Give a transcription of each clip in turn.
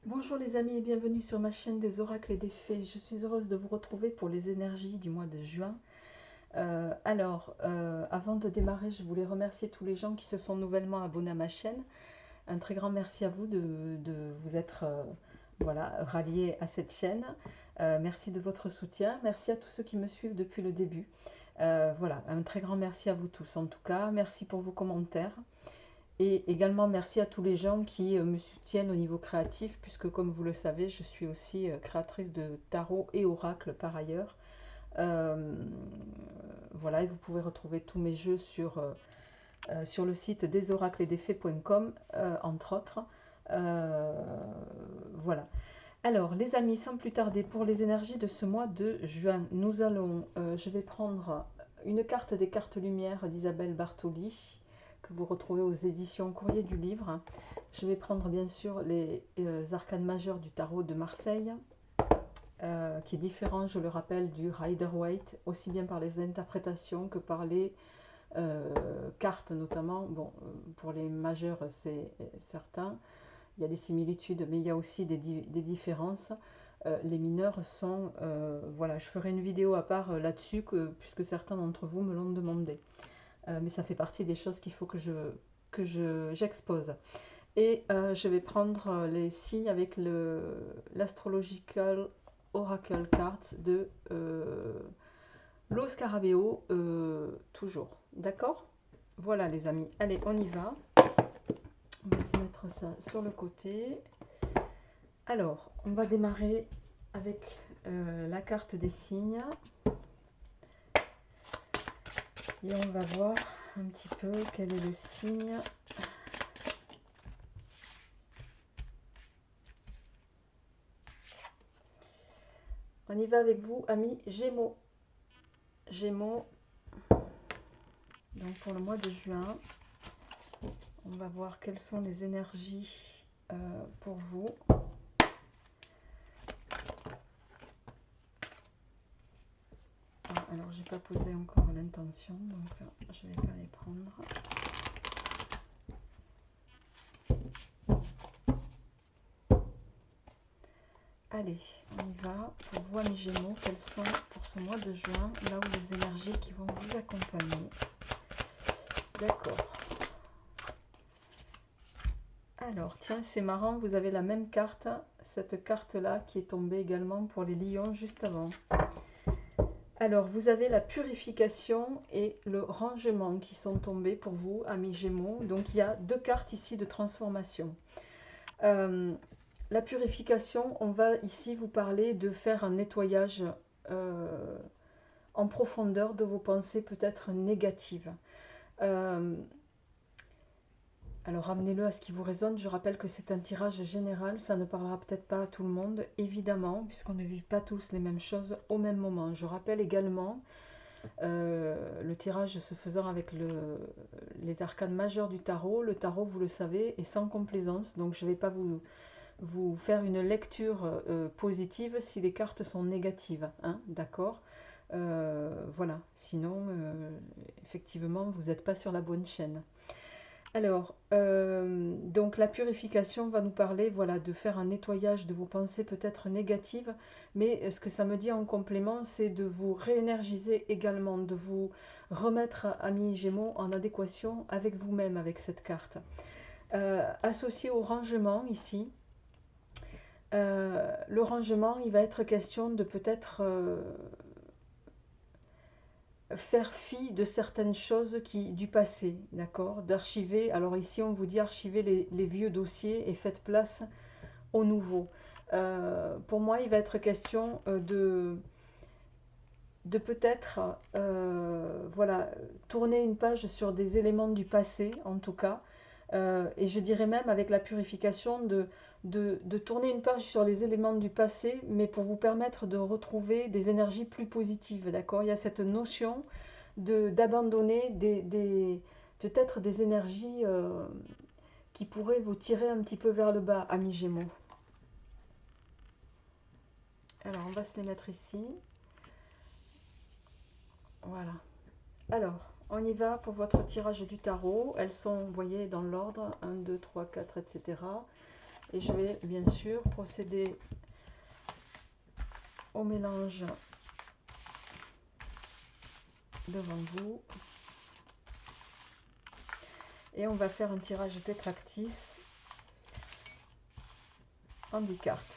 Bonjour les amis et bienvenue sur ma chaîne des oracles et des fées. Je suis heureuse de vous retrouver pour les énergies du mois de juin. Avant de démarrer, je voulais remercier tous les gens qui se sont nouvellement abonnés à ma chaîne. Un très grand merci à vous de vous être ralliés à cette chaîne. Merci de votre soutien. Merci à tous ceux qui me suivent depuis le début. Voilà, un très grand merci à vous tous en tout cas. Merci pour vos commentaires. Et également merci à tous les gens qui me soutiennent au niveau créatif, puisque comme vous le savez, je suis aussi créatrice de tarot et oracle par ailleurs. Euh, voilà, et vous pouvez retrouver tous mes jeux sur le site desoracledesfées.com, entre autres. Euh, voilà. Alors, les amis, sans plus tarder, pour les énergies de ce mois de juin, je vais prendre une carte des cartes lumière d'Isabelle Bartoli, que vous retrouvez aux éditions Courrier du Livre. Je vais prendre bien sûr les arcanes majeurs du tarot de Marseille, qui est différent, je le rappelle, du Rider-Waite, aussi bien par les interprétations que par les cartes notamment. Bon, pour les majeurs, c'est certain. Il y a des similitudes, mais il y a aussi des différences. Les mineurs sont... voilà, je ferai une vidéo à part là-dessus, puisque certains d'entre vous me l'ont demandé. Mais ça fait partie des choses qu'il faut que j'expose. Et je vais prendre les signes avec l'Astrological Oracle Cards de Lo Scarabeo, toujours. D'accord? Voilà les amis. Allez, on y va. On va se mettre ça sur le côté. Alors, on va démarrer avec la carte des signes. Et on va voir un petit peu quel est le signe. On y va avec vous, amis Gémeaux. Gémeaux, donc pour le mois de juin, on va voir quelles sont les énergies pour vous. Alors, j'ai pas posé encore l'intention, donc je vais pas les prendre. Allez, on y va. Pour vous, amis Gémeaux, quelles sont pour ce mois de juin, là où les énergies qui vont vous accompagner. D'accord. Alors, tiens, c'est marrant, vous avez la même carte, cette carte-là qui est tombée également pour les lions juste avant. Alors, vous avez la purification et le rangement qui sont tombés pour vous, amis Gémeaux. Donc, il y a deux cartes ici de transformation. La purification, on va ici vous parler de faire un nettoyage en profondeur de vos pensées peut-être négatives. Alors ramenez-le à ce qui vous résonne. Je rappelle que c'est un tirage général, ça ne parlera peut-être pas à tout le monde, évidemment, puisqu'on ne vit pas tous les mêmes choses au même moment. Je rappelle également le tirage se faisant avec les arcanes majeurs du tarot. Le tarot, vous le savez, est sans complaisance, donc je ne vais pas vous faire une lecture positive si les cartes sont négatives, hein, d'accord. Voilà, sinon, effectivement, vous n'êtes pas sur la bonne chaîne. Alors, donc la purification va nous parler, voilà, de faire un nettoyage de vos pensées peut-être négatives, mais ce que ça me dit en complément, c'est de vous réénergiser également, de vous remettre, amis Gémeaux, en adéquation avec vous-même, avec cette carte. Associé au rangement ici, le rangement, il va être question de peut-être faire fi de certaines choses du passé, d'accord, d'archiver. Alors ici, on vous dit archiver les vieux dossiers et faites place aux nouveaux. Pour moi, il va être question de peut-être voilà, tourner une page sur des éléments du passé, en tout cas. Et je dirais même avec la purification de tourner une page sur les éléments du passé, mais pour vous permettre de retrouver des énergies plus positives, d'accord. Il y a cette notion d'abandonner peut-être des énergies qui pourraient vous tirer un petit peu vers le bas, amis Gémeaux. Alors, on va se les mettre ici. Voilà. Alors, on y va pour votre tirage du tarot. Elles sont, vous voyez, dans l'ordre 1, 2, 3, 4, etc. Et je vais bien sûr procéder au mélange devant vous. Et on va faire un tirage tétractis en 10 cartes.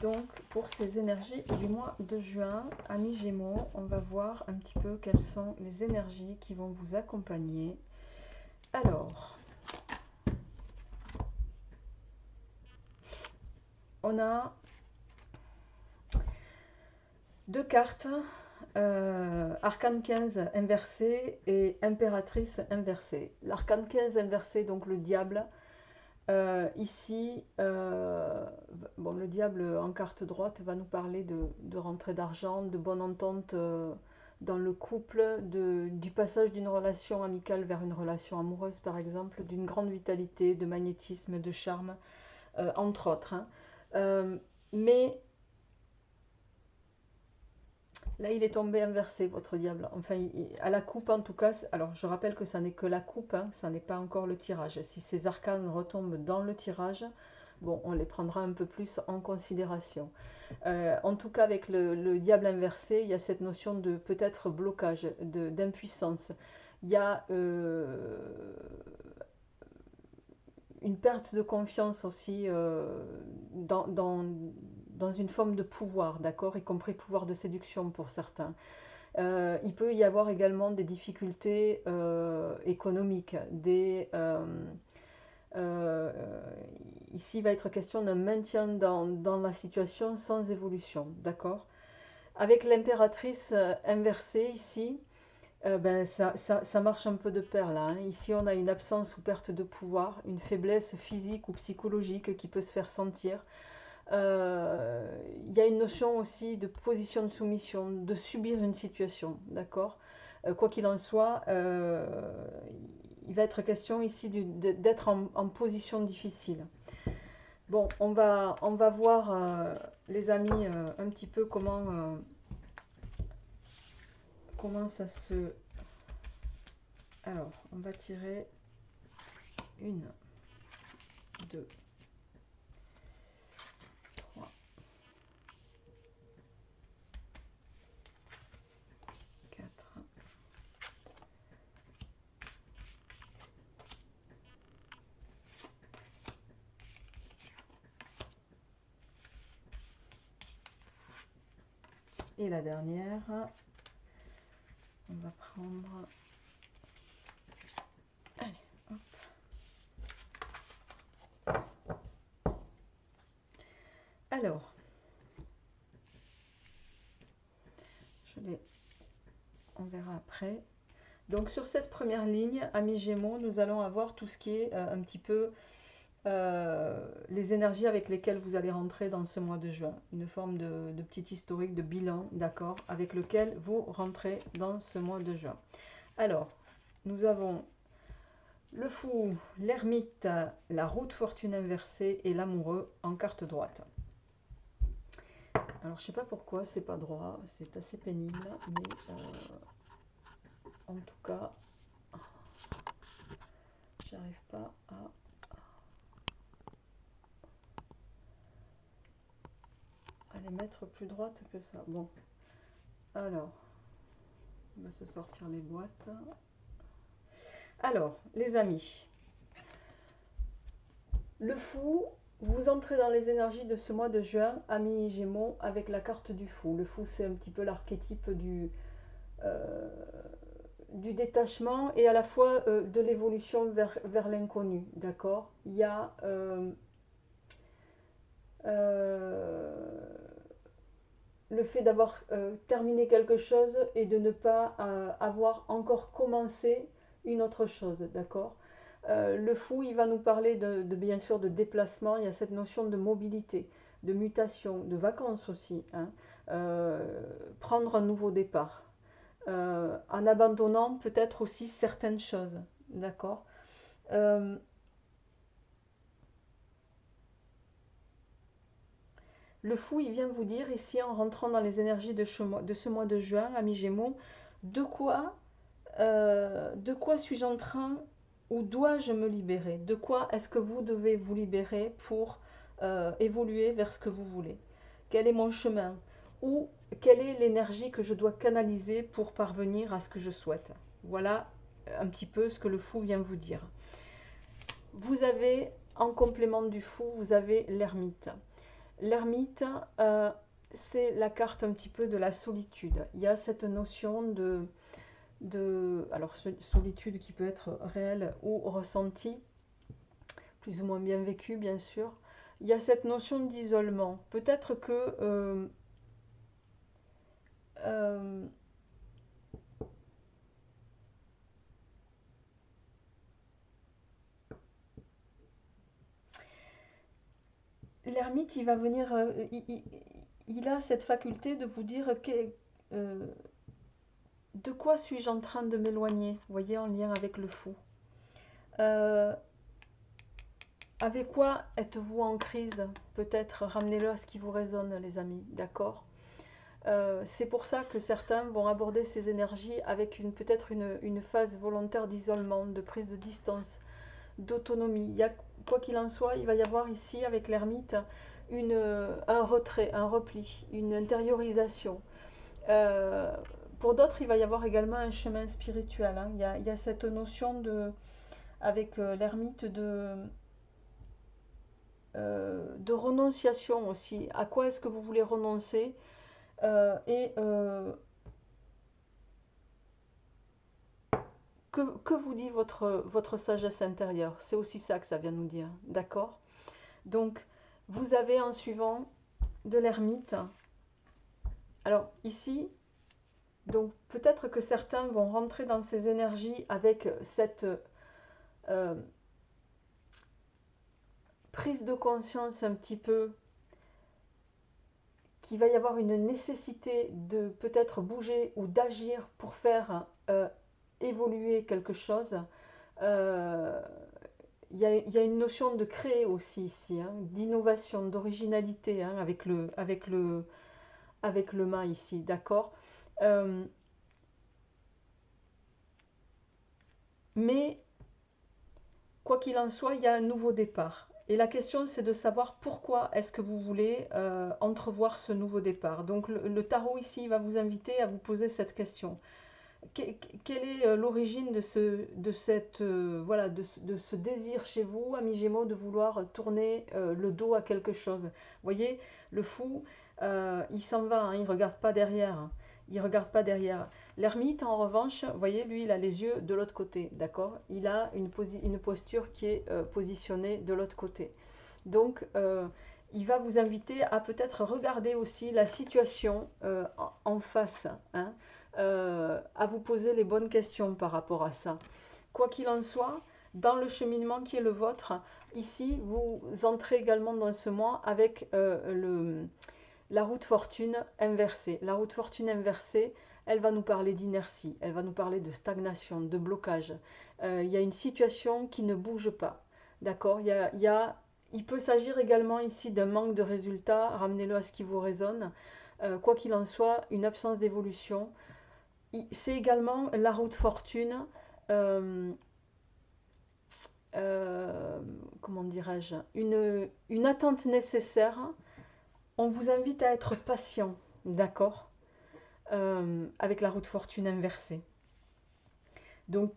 Donc, pour ces énergies du mois de juin, amis Gémeaux, on va voir un petit peu quelles sont les énergies qui vont vous accompagner. Alors, on a deux cartes, Arcane 15 inversé et Impératrice inversée. L'Arcane 15 inversé, donc le diable. Ici, bon, le diable en carte droite va nous parler de rentrée d'argent, de bonne entente dans le couple, du passage d'une relation amicale vers une relation amoureuse par exemple, d'une grande vitalité, de magnétisme, de charme, entre autres. Hein. Mais là, il est tombé inversé, votre diable. Enfin, à la coupe, en tout cas. Alors, je rappelle que ça n'est que la coupe, hein, ça n'est pas encore le tirage. Si ces arcanes retombent dans le tirage, bon, on les prendra un peu plus en considération. En tout cas, avec le diable inversé, il y a cette notion de peut-être blocage, d'impuissance. Il y a une perte de confiance aussi dans une forme de pouvoir, d'accord, y compris pouvoir de séduction pour certains. Il peut y avoir également des difficultés économiques, ici, il va être question d'un maintien dans la situation sans évolution, d'accord. Avec l'impératrice inversée ici, ben, ça marche un peu de pair là. Hein. Ici, on a une absence ou perte de pouvoir, une faiblesse physique ou psychologique qui peut se faire sentir. Il y a une notion aussi de position de soumission, de subir une situation, d'accord. Quoi qu'il en soit, il va être question ici d'être en position difficile. Bon, on va voir, les amis, un petit peu comment ça se... Alors, on va tirer une, deux, trois, quatre, et la dernière, on va prendre... Allez, hop. Alors, on verra après. Donc sur cette première ligne, amis Gémeaux, nous allons avoir tout ce qui est un petit peu les énergies avec lesquelles vous allez rentrer dans ce mois de juin. Une forme de petit historique, de bilan, d'accord, avec lequel vous rentrez dans ce mois de juin. Alors, nous avons le fou, l'ermite, la roue de fortune inversée et l'amoureux en carte droite. Alors, je sais pas pourquoi c'est pas droit, c'est assez pénible, mais en tout cas, j'arrive pas à les mettre plus droites que ça. Bon, alors, on va se sortir les boîtes. Alors, les amis, le fou, vous entrez dans les énergies de ce mois de juin, amis Gémeaux, avec la carte du fou. Le fou, c'est un petit peu l'archétype du détachement et à la fois de l'évolution vers l'inconnu, d'accord. Il y a le fait d'avoir terminé quelque chose et de ne pas avoir encore commencé une autre chose, d'accord. Le fou, il va nous parler bien sûr de déplacement, il y a cette notion de mobilité, de mutation, de vacances aussi, hein. Prendre un nouveau départ, en abandonnant peut-être aussi certaines choses, d'accord. Le fou, il vient vous dire ici, en rentrant dans les énergies de ce mois de juin, amis Gémeaux, de quoi suis-je en train Ou dois-je me libérer? De quoi est-ce que vous devez vous libérer pour évoluer vers ce que vous voulez? Quel est mon chemin? Ou quelle est l'énergie que je dois canaliser pour parvenir à ce que je souhaite? Voilà un petit peu ce que le fou vient vous dire. Vous avez, en complément du fou, vous avez l'ermite. L'ermite, c'est la carte un petit peu de la solitude. Il y a cette notion alors solitude qui peut être réelle ou ressentie, plus ou moins bien vécue bien sûr. Il y a cette notion d'isolement. Peut-être que euh, l'ermite, il va venir, il a cette faculté de vous dire euh, de quoi suis-je en train de m'éloigner, vous voyez, en lien avec le fou. Euh, Avec quoi êtes-vous en crise? Peut-être ramenez-le à ce qui vous résonne, les amis, d'accord? C'est pour ça que certains vont aborder ces énergies avec peut-être une phase volontaire d'isolement, de prise de distance, d'autonomie. Quoi qu'il en soit, il va y avoir ici, avec l'ermite, un retrait, un repli, une intériorisation. Euh, pour d'autres, il va y avoir également un chemin spirituel, hein. Il y a cette notion avec l'ermite de renonciation aussi. À quoi est-ce que vous voulez renoncer? Et que vous dit votre sagesse intérieure? C'est aussi ça que ça vient nous dire. D'accord? Donc, vous avez en suivant de l'ermite. Alors, ici, donc peut-être que certains vont rentrer dans ces énergies avec cette euh, prise de conscience un petit peu qu'il va y avoir une nécessité de peut-être bouger ou d'agir pour faire évoluer quelque chose. Euh, il y a une notion de créer aussi ici, hein, d'innovation, d'originalité, hein, avec le mât ici, d'accord. Euh, mais quoi qu'il en soit, il y a un nouveau départ. Et la question, c'est de savoir pourquoi est-ce que vous voulez entrevoir ce nouveau départ. Donc le tarot ici va vous inviter à vous poser cette question. Quelle est l'origine voilà, de ce désir chez vous, amis Gémeaux, de vouloir tourner le dos à quelque chose? Vous voyez, le fou, il s'en va, hein, il ne regarde pas derrière, hein. Il regarde pas derrière. L'ermite, en revanche, vous voyez, lui, il a les yeux de l'autre côté, d'accord? Il a une posture qui est positionnée de l'autre côté. Donc, il va vous inviter à peut-être regarder aussi la situation en face, hein, à vous poser les bonnes questions par rapport à ça. Quoi qu'il en soit, dans le cheminement qui est le vôtre, ici, vous entrez également dans ce mois avec la route fortune inversée. La route fortune inversée, elle va nous parler d'inertie, elle va nous parler de stagnation, de blocage. Il y a une situation qui ne bouge pas. D'accord? Il peut s'agir également ici d'un manque de résultats, ramenez-le à ce qui vous résonne. Quoi qu'il en soit, une absence d'évolution. C'est également la route fortune, euh, comment dirais-je, une attente nécessaire. On vous invite à être patient, d'accord, avec la route fortune inversée. Donc,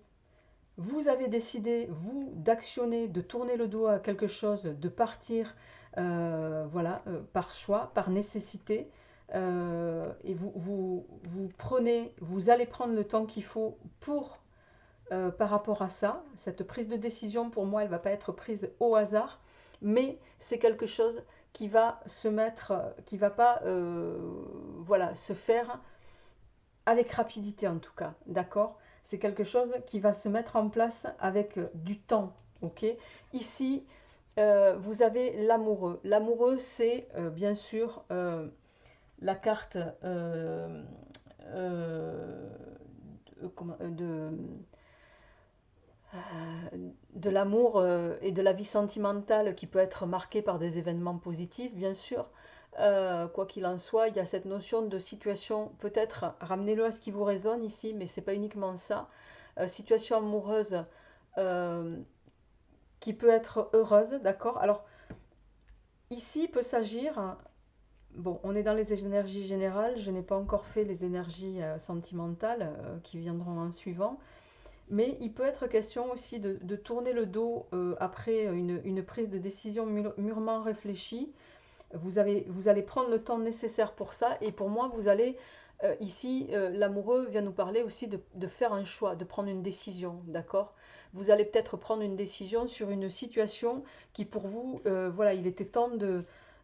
vous avez décidé, vous, d'actionner, de tourner le dos à quelque chose, de partir, voilà, par choix, par nécessité. Et vous allez prendre le temps qu'il faut pour, par rapport à ça. Cette prise de décision, pour moi, elle ne va pas être prise au hasard, mais c'est quelque chose qui va se mettre, qui ne va pas, voilà, se faire avec rapidité en tout cas, d'accord? C'est quelque chose qui va se mettre en place avec du temps, ok? Ici, vous avez l'amoureux. L'amoureux, c'est bien sûr la carte euh, de, de l'amour et de la vie sentimentale qui peut être marquée par des événements positifs, bien sûr. Quoi qu'il en soit, il y a cette notion de situation, peut-être, ramenez-le à ce qui vous résonne ici, mais c'est pas uniquement ça. Situation amoureuse euh, qui peut être heureuse, d'accord? Alors, ici, il peut s'agir, bon, on est dans les énergies générales, je n'ai pas encore fait les énergies sentimentales qui viendront en suivant, mais il peut être question aussi de tourner le dos après une prise de décision mûrement réfléchie. Vous allez prendre le temps nécessaire pour ça, et pour moi, vous allez, ici, l'amoureux vient nous parler aussi de faire un choix, de prendre une décision, d'accord? Vous allez peut-être prendre une décision sur une situation qui pour vous, voilà, il était temps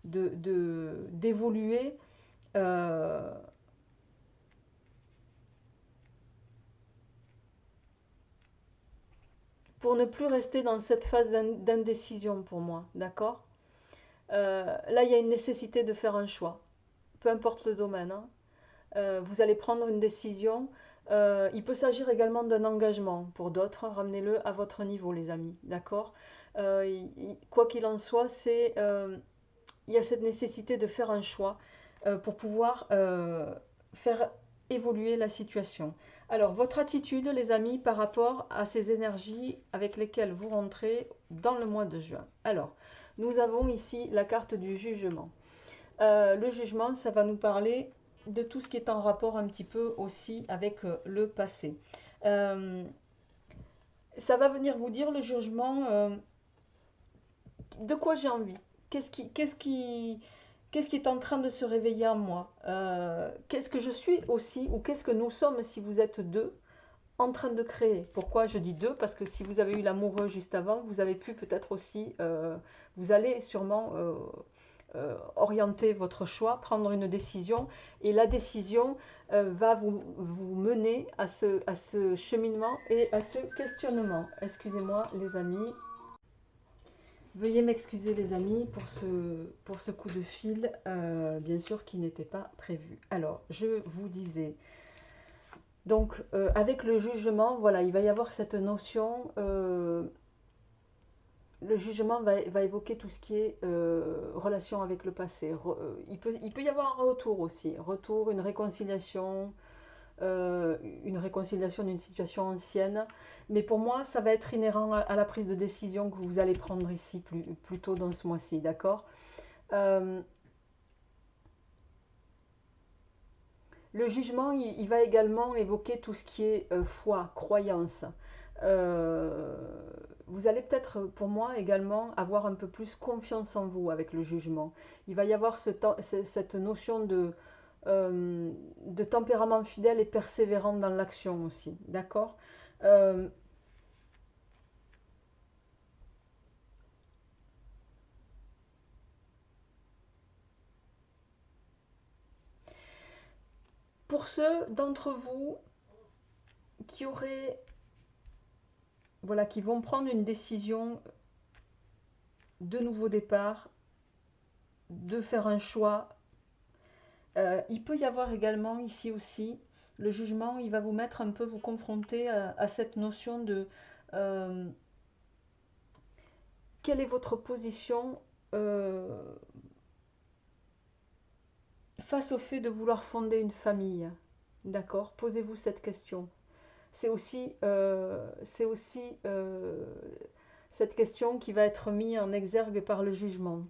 d'évoluer euh, pour ne plus rester dans cette phase d'indécision pour moi, d'accord? Là, il y a une nécessité de faire un choix, peu importe le domaine, hein. Vous allez prendre une décision. Il peut s'agir également d'un engagement pour d'autres. Ramenez-le à votre niveau, les amis, d'accord? Quoi qu'il en soit, il y a cette nécessité de faire un choix pour pouvoir faire évoluer la situation. Alors, votre attitude, les amis, par rapport à ces énergies avec lesquelles vous rentrez dans le mois de juin. Alors, nous avons ici la carte du jugement. Le jugement, ça va nous parler de tout ce qui est en rapport un petit peu aussi avec le passé. Euh, Ça va venir vous dire le jugement de quoi j'ai envie. Qu'est-ce qui est en train de se réveiller en moi? Qu'est-ce que je suis aussi, ou qu'est-ce que nous sommes si vous êtes deux en train de créer? Pourquoi je dis deux? Parce que si vous avez eu l'amoureux juste avant, vous avez pu peut-être aussi, vous allez sûrement orienter votre choix, prendre une décision, et la décision va vous mener à ce cheminement et à ce questionnement. Excusez-moi les amis, veuillez m'excuser les amis pour ce coup de fil, bien sûr qui n'était pas prévu. Alors, je vous disais, donc avec le jugement, voilà, il va y avoir cette notion, le jugement va évoquer tout ce qui est relation avec le passé. Il peut y avoir un retour aussi, retour, une réconciliation d'une situation ancienne. Mais pour moi, ça va être inhérent à la prise de décision que vous allez prendre ici plus tôt dans ce mois-ci, d'accord? euh, Le jugement, il va également évoquer tout ce qui est foi, croyance. Euh, Vous allez peut-être, pour moi également, avoir un peu plus confiance en vous avec le jugement. Il va y avoir cette notion de tempérament fidèle et persévérant dans l'action aussi. D'accord? Euh, pour ceux d'entre vous qui auraient, voilà, qui vont prendre une décision de nouveau départ, de faire un choix. Il peut y avoir également ici aussi le jugement, il va vous mettre un peu, vous confronter à cette notion de euh, quelle est votre position face au fait de vouloir fonder une famille. D'accord? Posez-vous cette question. C'est aussi cette question qui va être mise en exergue par le jugement.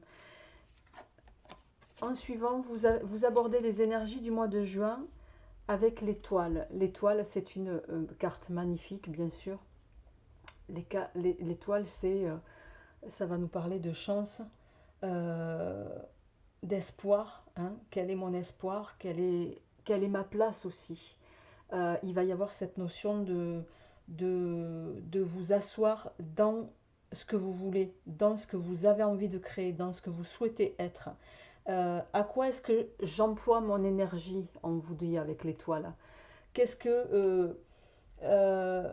En suivant, vous abordez les énergies du mois de juin avec l'étoile. L'étoile, c'est une carte magnifique, bien sûr. L'étoile, ça va nous parler de chance, euh, d'espoir. Hein. Quel est mon espoir? Quelle est ma place aussi? Il va y avoir cette notion de vous asseoir dans ce que vous voulez, dans ce que vous avez envie de créer, dans ce que vous souhaitez être. À quoi est-ce que j'emploie mon énergie, on vous dit avec l'étoile? Qu'est-ce que euh,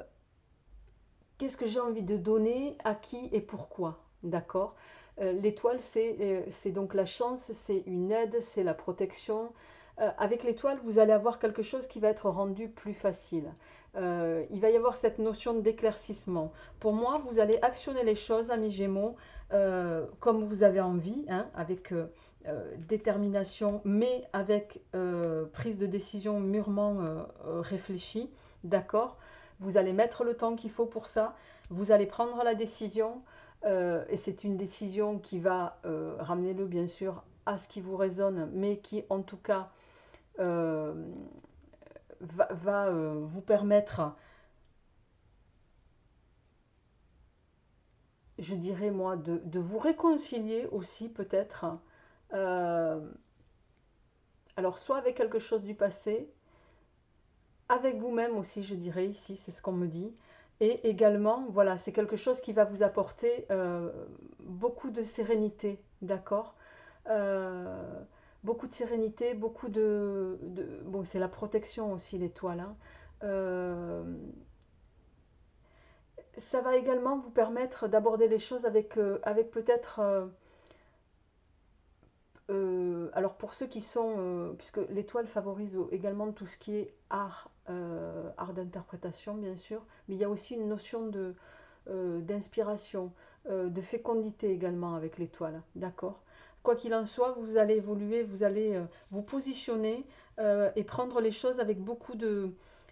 qu'est-ce que j'ai envie de donner, à qui et pourquoi? D'accord? L'étoile, c'est donc la chance, c'est une aide, c'est la protection. Avec l'étoile, vous allez avoir quelque chose qui va être rendu plus facile. Il va y avoir cette notion d'éclaircissement. Pour moi, vous allez actionner les choses, amis Gémeaux, comme vous avez envie, hein, avec détermination, mais avec prise de décision mûrement réfléchie. D'accord? Vous allez mettre le temps qu'il faut pour ça, Vous allez prendre la décision, et c'est une décision qui va, ramener-le bien sûr à ce qui vous résonne, mais qui en tout cas euh, va vous permettre, je dirais moi, de vous réconcilier aussi peut-être. euh, alors soit avec quelque chose du passé, avec vous-même aussi, je dirais ici, c'est ce qu'on me dit. Et également, voilà, c'est quelque chose qui va vous apporter beaucoup de sérénité, d'accord. Euh, Beaucoup de sérénité, beaucoup bon, c'est la protection aussi, l'étoile, hein. Euh, Ça va également vous permettre d'aborder les choses avec peut-être alors pour ceux qui sont, puisque l'étoile favorise également tout ce qui est art, art d'interprétation bien sûr, mais il y a aussi une notion d'inspiration, de fécondité également avec l'étoile, d'accord. Quoi qu'il en soit, vous allez évoluer, vous allez vous positionner et prendre les choses avec beaucoup de,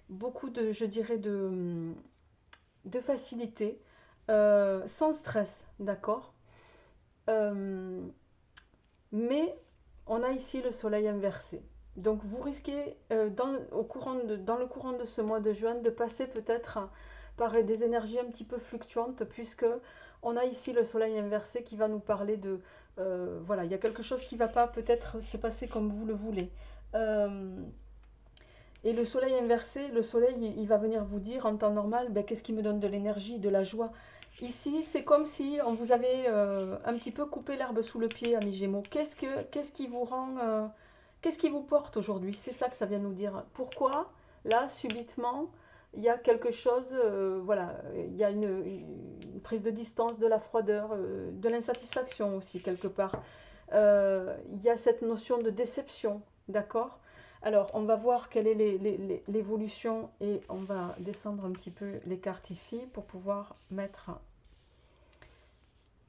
je dirais, de facilité, sans stress, d'accord. Euh, mais on a ici le soleil inversé. Donc vous risquez dans le courant de ce mois de juin de passer peut-être par des énergies un petit peu fluctuantes puisque on a ici le soleil inversé qui va nous parler de voilà, il y a quelque chose qui ne va pas peut-être se passer comme vous le voulez. Euh, et le soleil inversé, le soleil, il va venir vous dire en temps normal, ben, qu'est-ce qui me donne de l'énergie, de la joie. Ici, c'est comme si on vous avait un petit peu coupé l'herbe sous le pied, amis Gémeaux. Qu'est-ce qui vous rend, qu'est-ce qui vous porte aujourd'hui? C'est ça que ça vient nous dire. Pourquoi, là, subitement, il y a quelque chose, voilà, il y a une prise de distance, de la froideur, de l'insatisfaction aussi, quelque part. Il y a cette notion de déception, d'accord? Alors, on va voir quelle est l'évolution et on va descendre un petit peu les cartes ici pour pouvoir mettre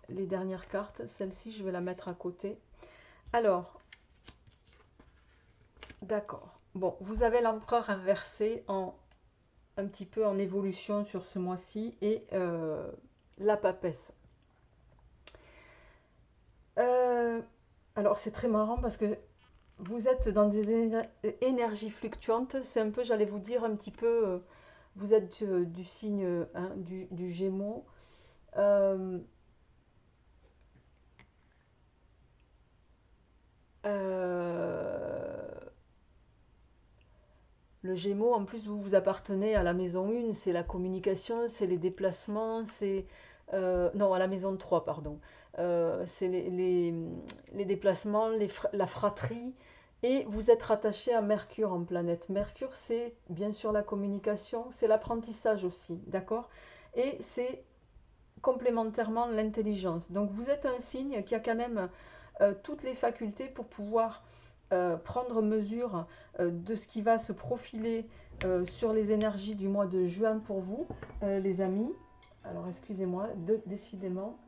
les dernières cartes. Celle-ci, je vais la mettre à côté. Alors, d'accord. Bon, vous avez l'empereur inversé un petit peu en évolution sur ce mois-ci et la papesse. Euh, alors, c'est très marrant parce que vous êtes dans des énergies fluctuantes. C'est un peu, j'allais vous dire, un petit peu, vous êtes du signe hein, du Gémeaux. Euh, euh, le Gémeaux, en plus, vous appartenez à la maison 1, c'est la communication, c'est les déplacements, c'est... non, à la maison 3, pardon. C'est les déplacements, la fratrie. Et vous êtes rattaché à Mercure en planète. Mercure, c'est bien sûr la communication, c'est l'apprentissage aussi, d'accord. Et c'est complémentairement l'intelligence. Donc vous êtes un signe qui a quand même toutes les facultés pour pouvoir prendre mesure de ce qui va se profiler sur les énergies du mois de juin pour vous, les amis. Alors excusez-moi, décidément.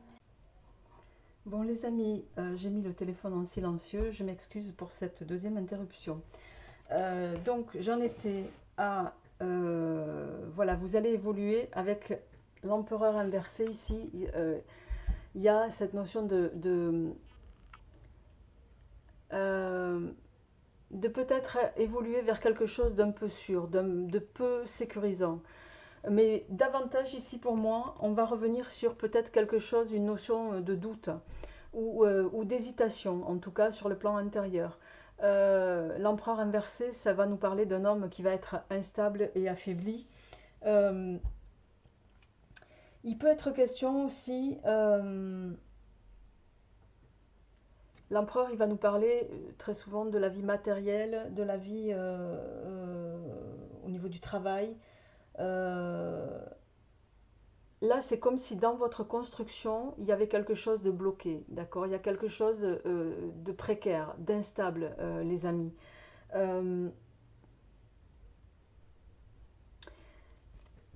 Bon les amis, j'ai mis le téléphone en silencieux, je m'excuse pour cette deuxième interruption. Donc j'en étais à... voilà, vous allez évoluer avec l'empereur inversé ici. Il y a cette notion euh, de peut-être évoluer vers quelque chose d'un peu sûr, de peu sécurisant. Mais davantage ici pour moi, on va revenir sur peut-être quelque chose, une notion de doute ou d'hésitation, en tout cas sur le plan intérieur. L'empereur inversé, ça va nous parler d'un homme qui va être instable et affaibli. Euh, il peut être question aussi, l'empereur, il va nous parler très souvent de la vie matérielle, de la vie au niveau du travail. Euh, Là, c'est comme si dans votre construction, il y avait quelque chose de bloqué, d'accord? Il y a quelque chose de précaire, d'instable, les amis. Euh,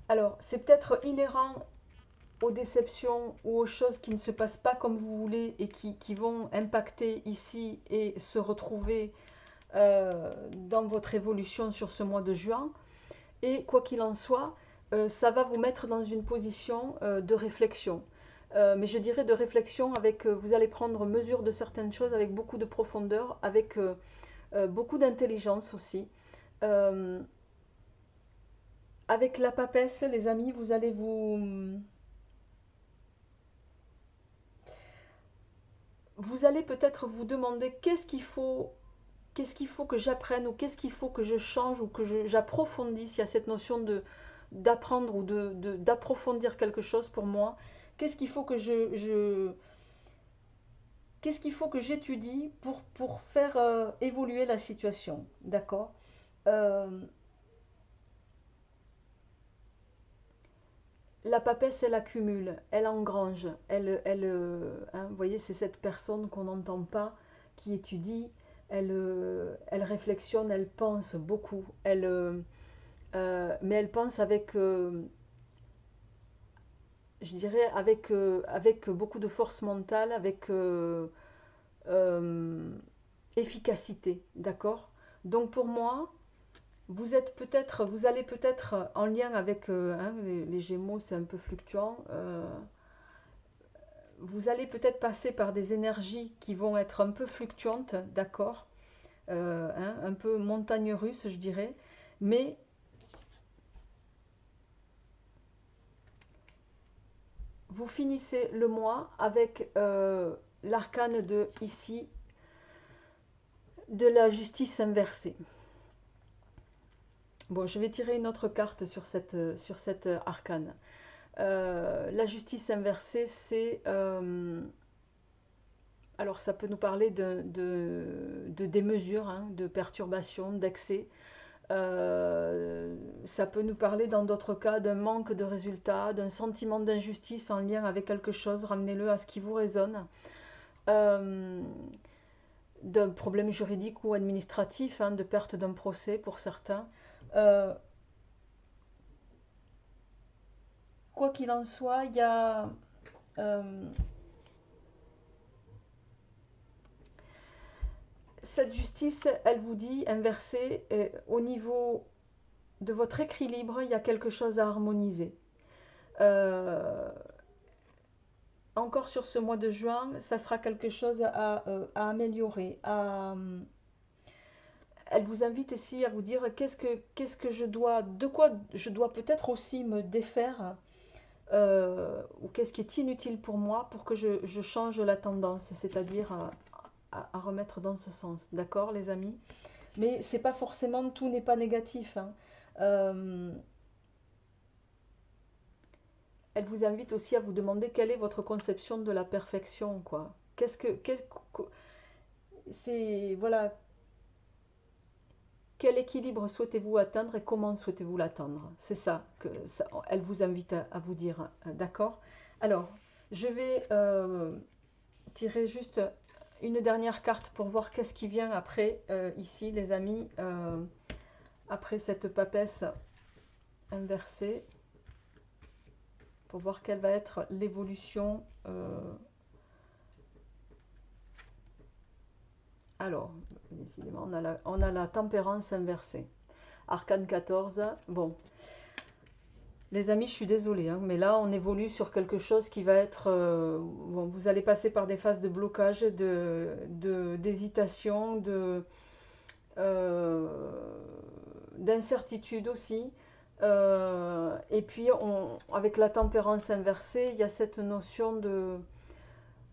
alors, c'est peut-être inhérent aux déceptions ou aux choses qui ne se passent pas comme vous voulez et qui vont impacter ici et se retrouver dans votre évolution sur ce mois de juin. Et quoi qu'il en soit, ça va vous mettre dans une position de réflexion. Mais je dirais de réflexion avec, vous allez prendre mesure de certaines choses avec beaucoup de profondeur, avec beaucoup d'intelligence aussi. Euh, Avec la papesse, les amis, vous allez peut-être vous demander qu'est-ce qu'il faut que j'apprenne ou qu'est-ce qu'il faut que je change ou que j'approfondisse. Il y a cette notion de d'apprendre ou d'approfondir quelque chose pour moi. Qu'est-ce qu'il faut que qu'est-ce qu'il faut que j'étudie pour faire évoluer la situation, d'accord? Euh, La papesse, elle accumule, elle engrange, vous voyez, c'est cette personne qu'on n'entend pas, qui étudie, elle réflexionne, elle pense beaucoup, mais elle pense avec, je dirais, avec beaucoup de force mentale, avec euh, efficacité, d'accord? Donc pour moi, vous allez peut-être en lien avec hein, les Gémeaux, c'est un peu fluctuant. Vous allez peut-être passer par des énergies qui vont être un peu fluctuantes, d'accord, hein, un peu montagne russe, je dirais, mais vous finissez le mois avec l'arcane de ici de la justice inversée. Bon, je vais tirer une autre carte sur cette arcane. La justice inversée, c'est alors ça peut nous parler de démesure, hein, de perturbation, d'excès. Ça peut nous parler dans d'autres cas d'un manque de résultats, d'un sentiment d'injustice en lien avec quelque chose, ramenez-le à ce qui vous résonne, euh, d'un problème juridique ou administratif, hein, de perte d'un procès pour certains. Euh, Quoi qu'il en soit, il y a euh, cette justice, elle vous dit inversée, au niveau de votre équilibre, il y a quelque chose à harmoniser. Euh, Encore sur ce mois de juin, ça sera quelque chose à améliorer. Elle vous invite ici à vous dire qu'est-ce que je dois, de quoi je dois peut-être aussi me défaire, ou qu'est-ce qui est inutile pour moi pour que je change la tendance, c'est-à-dire à remettre dans ce sens. D'accord, les amis? Mais c'est pas forcément, tout n'est pas négatif, hein. Euh, Elle vous invite aussi à vous demander quelle est votre conception de la perfection, quoi. C'est, voilà, quel équilibre souhaitez-vous atteindre et comment souhaitez-vous l'atteindre? C'est ça que elle vous invite à vous dire, d'accord? Alors, je vais tirer juste une dernière carte pour voir qu'est-ce qui vient après, ici, les amis, après cette papesse inversée, pour voir quelle va être l'évolution. Alors, décidément, on a la tempérance inversée. Arcane 14. Bon, les amis, je suis désolée, hein, mais là, on évolue sur quelque chose qui va être... bon, vous allez passer par des phases de blocage, d'hésitation, euh, d'incertitude aussi. Et puis, avec la tempérance inversée, il y a cette notion de...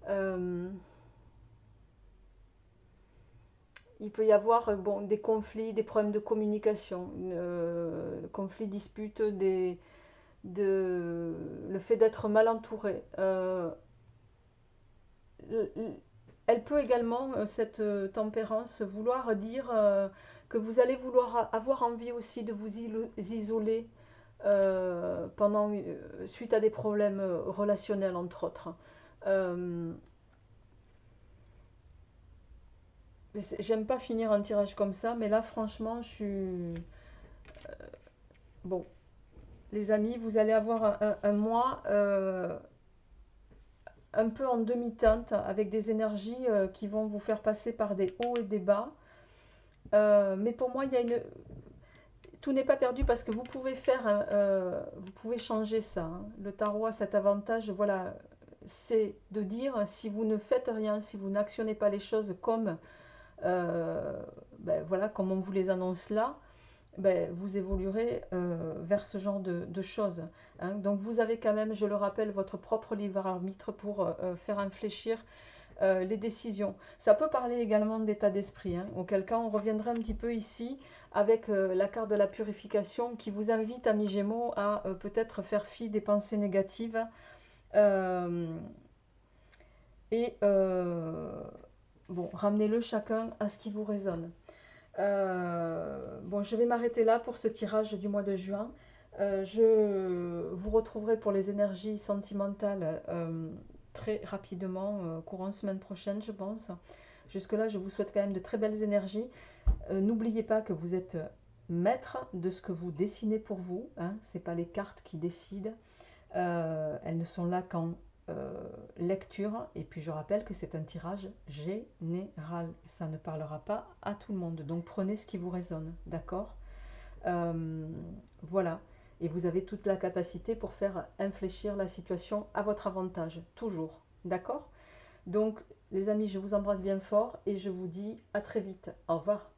euh, il peut y avoir bon, des conflits, des problèmes de communication, conflits, disputes, le fait d'être mal entouré. Elle peut également, cette tempérance, vouloir dire que vous allez vouloir avoir envie aussi de vous isoler suite à des problèmes relationnels, entre autres. Euh, J'aime pas finir un tirage comme ça, mais là, franchement, je suis... Bon, les amis, vous allez avoir un mois un peu en demi-teinte, avec des énergies qui vont vous faire passer par des hauts et des bas. Mais pour moi, il y a tout n'est pas perdu parce que vous pouvez faire, vous pouvez changer ça, hein. Le tarot a cet avantage, voilà, c'est de dire si vous ne faites rien, si vous n'actionnez pas les choses comme, ben voilà, comme on vous les annonce là, ben, vous évoluerez vers ce genre de choses, hein. Donc vous avez quand même, je le rappelle, votre propre libre arbitre pour faire infléchir les décisions. Ça peut parler également d'état d'esprit, hein, auquel cas on reviendrait un petit peu ici avec la carte de la purification qui vous invite, amis Gémeaux, à peut-être faire fi des pensées négatives euh, et bon, ramenez-le chacun à ce qui vous résonne. Bon, je vais m'arrêter là pour ce tirage du mois de juin. Je vous retrouverai pour les énergies sentimentales très rapidement, courant semaine prochaine, je pense. Jusque-là, je vous souhaite quand même de très belles énergies. N'oubliez pas que vous êtes maître de ce que vous dessinez pour vous, hein. Ce n'est pas les cartes qui décident. Elles ne sont là qu'en lecture. Et puis je rappelle que c'est un tirage général. Ça ne parlera pas à tout le monde. Donc prenez ce qui vous résonne, d'accord? Voilà. Et vous avez toute la capacité pour faire infléchir la situation à votre avantage, toujours. D'accord? Donc, les amis, je vous embrasse bien fort et je vous dis à très vite. Au revoir.